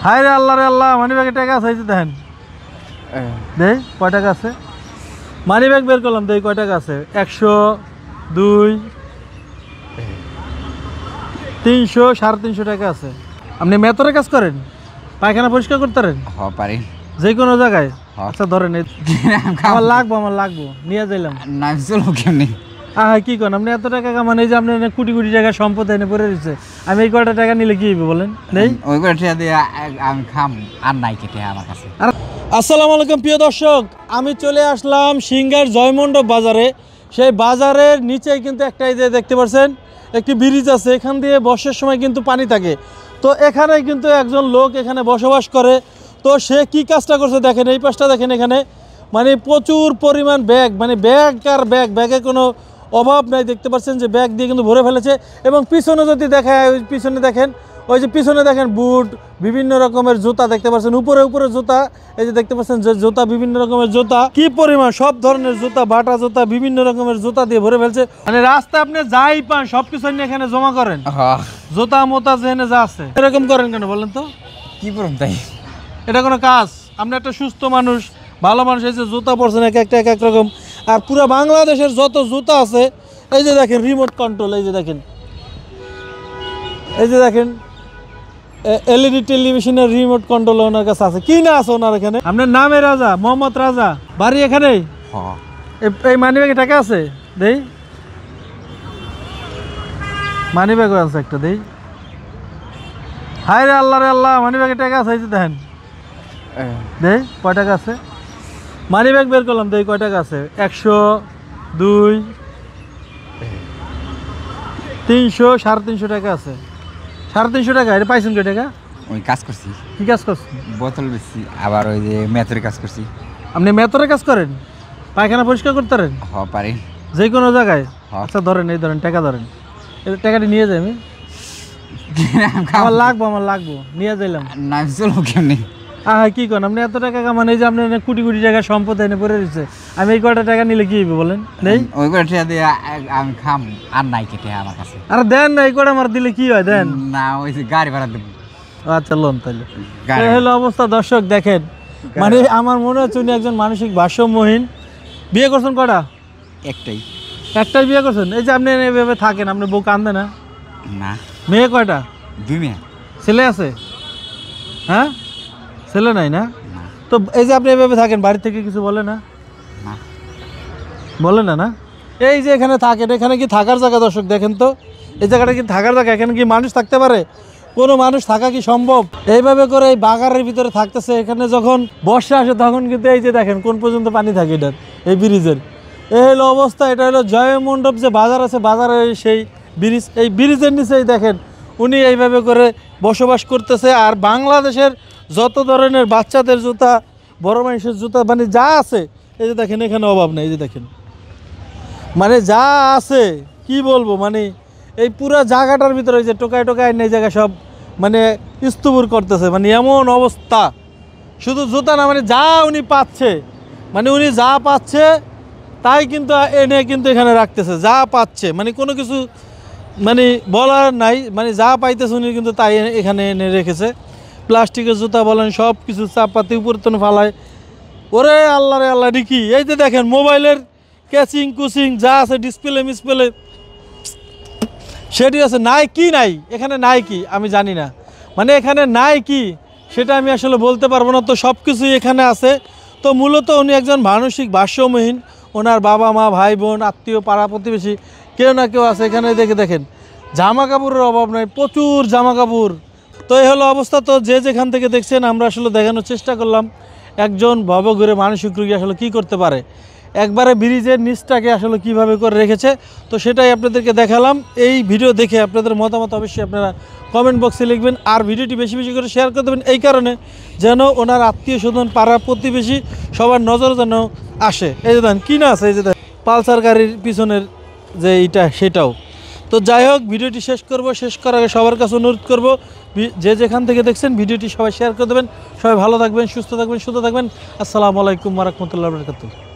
হায় রে আল্লাহ রে আল্লাহ, মানি ব্যাগে টাকা আছে দেখেন, দেই কয় টাকা আছে। মানি ব্যাগ বের করলাম, দেই কয় টাকা আছে। 100, 2, 300, 350 টাকা আছে। আপনি মেতরে কাজ করেন? পায়খানা পরিষ্কার করতে পারেন? হ্যাঁ পারি, যে কোনো জায়গায়। আচ্ছা ধরেন, আমার লাগবো নিয়ে যাইলাম। না চলবো কেমনি? কি করেন আপনি? এত টাকা কামান, এই যে আপনি কোটি কোটি টাকা সম্পদ এনে পড়ে রয়েছে, আমি এই কয়টা টাকা নিলে কি হইবে বলেন? নেই ওই কয়টা দিয়ে আমি খাম, আর নাই কেটে আমার কাছে। আসসালামু আলাইকুম প্রিয় দর্শক, আমি চলে আসলাম সিংহার জয়মণ্ডপ বাজারে। সেই বাজারের নিচেই কিন্তু একটাই যে দেখতে পাচ্ছেন একটি ব্রিজ আছে, এখান দিয়ে বর্ষার সময় কিন্তু পানি থাকে। তো এখানে কিন্তু একজন লোক এখানে বসবাস করে। তো সে কি কাজটা করছে দেখেন, এই পাশটা দেখেন, এখানে মানে প্রচুর পরিমাণ ব্যাগ, মানে ব্যাগ আর ব্যাগ, ব্যাগের কোনো অভাব নাই। দেখতে পাচ্ছেন যে ব্যাগ দিয়ে কিন্তু ভরে ফেলেছে। এবং পিছনে যদি দেখায়, ওই পিছনে দেখেন, ওই যে পিছনে দেখেন বুট, বিভিন্ন রকমের জুতা দেখতে পাচ্ছেন, উপরে উপরে জুতা, এই যে দেখতে পাচ্ছেন যে জুতা, বিভিন্ন রকমের জুতা, কি পরিমাণ সব ধরনের জুতা, বাটা জুতা, বিভিন্ন রকমের জুতা দিয়ে ভরে ফেলছে। মানে রাস্তা আপনি যাই পান সবকিছু নিয়ে এখানে জমা করেন, জুতা মোতা যেখানে যা আছে। এরকম করেন কেন বলেন তো? কি করব তাই? এটা কোনো কাজ? আপনি একটা সুস্থ মানুষ, ভালো মানুষ, এই যে জুতা পরছেন এক একটা এক এক রকম। আর পুরো বাংলাদেশের যত জুতা আছে, এই যে দেখেন রিমোট কন্ট্রোল, এই যে দেখেন, এই যে দেখেন এলইডি টেলিভিশনের রিমোট কন্ট্রোল ওনার কাছে আছে। কি না আছে ওনার এখানে? আপনার নামে রাজা, মোহাম্মদ রাজা, বাড়ি এখানেই। এই মানি ব্যাগে টাকা আছে, দেই মানি ব্যাগও আছে একটা, দেই। হায় রে আল্লাহ রে আল্লাহ, মানি ব্যাগে টাকা আছে দেখেন, দেই কয় টাকা আছে। মানি ব্যাগ বের করলাম, দেই কয় টাকা আছে। 100, 2, 300, 350 টাকা আছে। 350 টাকা, এটা পাইছেন কয় টাকা? ওই কাজ করছি। কি কাজ করছেন? বোতল বেশি, আবার ওই যে মেথরে কাজ করছি। আপনি মেতরে কাজ করেন? পায়খানা পরিষ্কার করতে পারেন? হ্যাঁ পারি, যে কোনো জায়গায়। হ্যাঁ। আচ্ছা ধরেন, এই ধরেন টাকা ধরেন, এই টাকাটি নিয়ে যাই আমি। আমার লাগবো নিয়ে যাইলাম। না চলবো কেমনি? কি করেন আপনি? এত টাকা কামান, এই যে আপনি কোটি কোটি টাকা সম্পদ এনে পড়ে রয়েছে, আমি এই কয়টা টাকা নিলে কি হইবে বলেন? নেই ওই কয়টা দিয়ে আমি খাম, আর নাই কেটে আমার কাছে। আর দেন না, এই কয়টা আমার দিলে কি হয়? দেন না, ওই যে গাড়ি ভাড়া দেবো। আচ্ছা লোন তাহলে। এই হলো অবস্থা দর্শক, দেখেন মানে আমার মনে হচ্ছে উনি একজন মানসিক ভারসাম্যহীন। বিয়ে করছেন কটা? একটাই বিয়ে করছেন? এই যে আপনি এভাবে থাকেন, আপনি বউ কান্দে না? না। মেয়ে কয়টা? 2 মেয়ে। ছেলে আছে? হ্যাঁ, ছেলে নাই না? তো এই যে আপনি এভাবে থাকেন, বাড়ি থেকে কিছু বলে না? বলে না? না, এই যে এখানে থাকেন, এখানে কি থাকার জায়গা? দর্শক দেখেন তো, এই জায়গাটা কি থাকার জায়গা? এখানে কি মানুষ থাকতে পারে? কোনো মানুষ থাকা কি সম্ভব? এইভাবে করে এই বাগানের ভিতরে থাকতেছে। এখানে যখন বর্ষা আসে তখন কিন্তু এই যে দেখেন কোন পর্যন্ত পানি থাকে এটার, এই ব্রিজের। এই হলো অবস্থা। এটা হলো জয়মণ্ডপ যে বাজার আছে, বাজারের সেই ব্রিজ, এই ব্রিজের নিচেই দেখেন উনি এইভাবে করে বসবাস করতেছে। আর বাংলাদেশের যত ধরনের বাচ্চাদের জুতা, বড় মানুষের জুতা, মানে যা আছে এই যে দেখেন, এখানে অভাব নেই। এই যে দেখেন, মানে যা আছে কি বলবো, মানে এই পুরো জায়গাটার ভিতরে এই যে টোকায় টোকায় এই জায়গা সব মানে স্তূপর করতেছে, মানে এমন অবস্থা। শুধু জুতা না, মানে যা উনি পাচ্ছে, মানে উনি যা পাচ্ছে তাই কিন্তু এনে কিন্তু এখানে রাখতেছে, যা পাচ্ছে, মানে কোনো কিছু মানে বলার নাই, মানে যা পাইতেছে উনি কিন্তু তাই এখানে এনে রেখেছে। প্লাস্টিকের জুতা বলেন, সব কিছু চাপাতি উপরে তো ফালায়। ওরে আল্লাহ রে আল্লাহ, কি এই যে দেখেন মোবাইলের ক্যাচিং কুচিং যা আছে, ডিসপ্লে মিসপ্লে সেটি আছে। নাই কি নাই এখানে? নাই কি আমি জানি না, মানে এখানে নাই কি সেটা আমি আসলে বলতে পারবো না। তো সব কিছুই এখানে আছে। তো মূলত উনি একজন মানসিক ভারসাম্যহীন। ওনার বাবা মা, ভাই বোন, আত্মীয়, পাড়া প্রতিবেশী কেউ না কেউ আছে এখানে। দেখেন জামা কাপড়ের অভাব নাই, প্রচুর জামা কাপড়। তো এই হলো অবস্থা। তো যে যেখান থেকে দেখছেন, আমরা আসলে দেখানোর চেষ্টা করলাম একজন ভবঘুরে মানসিক রোগী আসলে কী করতে পারে, একবারে ব্রিজের নিচটাকে আসলে কিভাবে করে রেখেছে। তো সেটাই আপনাদেরকে দেখালাম। এই ভিডিও দেখে আপনাদের মতামত অবশ্যই আপনারা কমেন্ট বক্সে লিখবেন। আর ভিডিওটি বেশি বেশি করে শেয়ার করে দেবেন, এই কারণে যেন ওনার আত্মীয় স্বজন, পাড়া প্রতিবেশী সবার নজর যেন আসে। এই যে দেন কি না আছে, এই যে পালসার গাড়ির পিছনের যে এইটা, সেটাও। তো যাই হোক, ভিডিওটি শেষ করব। শেষ করার আগে সবার কাছে অনুরোধ করব, যে যেখান থেকে দেখছেন ভিডিওটি সবাই শেয়ার করে দেবেন। সবাই ভালো থাকবেন, সুস্থ থাকবেন, সুস্থ থাকবেন। আসসালামু আলাইকুম ওয়া রাহমাতুল্লাহি ওয়া বারাকাতুহু।